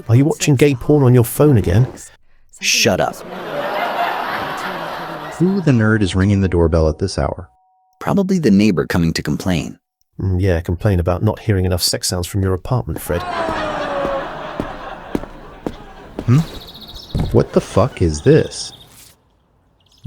Are you watching gay porn on your phone again? Shut up. Who the nerd is ringing the doorbell at this hour? Probably the neighbor coming to complain. Yeah, complain about not hearing enough sex sounds from your apartment, Fred. What the fuck is this?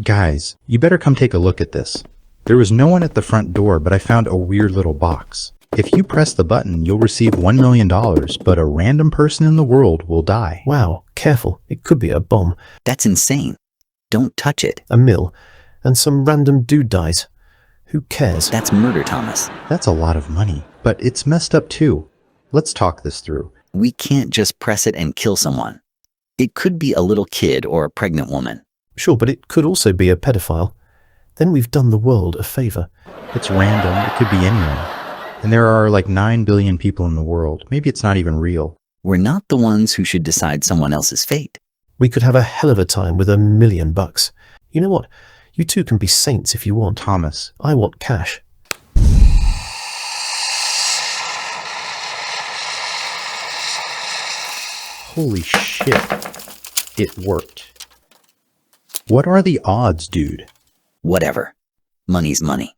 Guys, you better come take a look at this. There was no one at the front door, but I found a weird little box. If you press the button, you'll receive $1 million, but a random person in the world will die. Wow, careful. It could be a bomb. That's insane. Don't touch it. A mill. And some random dude dies. Who cares? That's murder, Thomas. That's a lot of money, but it's messed up too. Let's talk this through. We can't just press it and kill someone. It could be a little kid or a pregnant woman. Sure, but it could also be a pedophile. Then we've done the world a favor. It's random. It could be anyone. And there are like 9 billion people in the world. Maybe it's not even real. We're not the ones who should decide someone else's fate. We could have a hell of a time with $1 million. You know what? You two can be saints if you want. Thomas. I want cash. Holy shit. It worked. What are the odds, dude? Whatever. Money's money.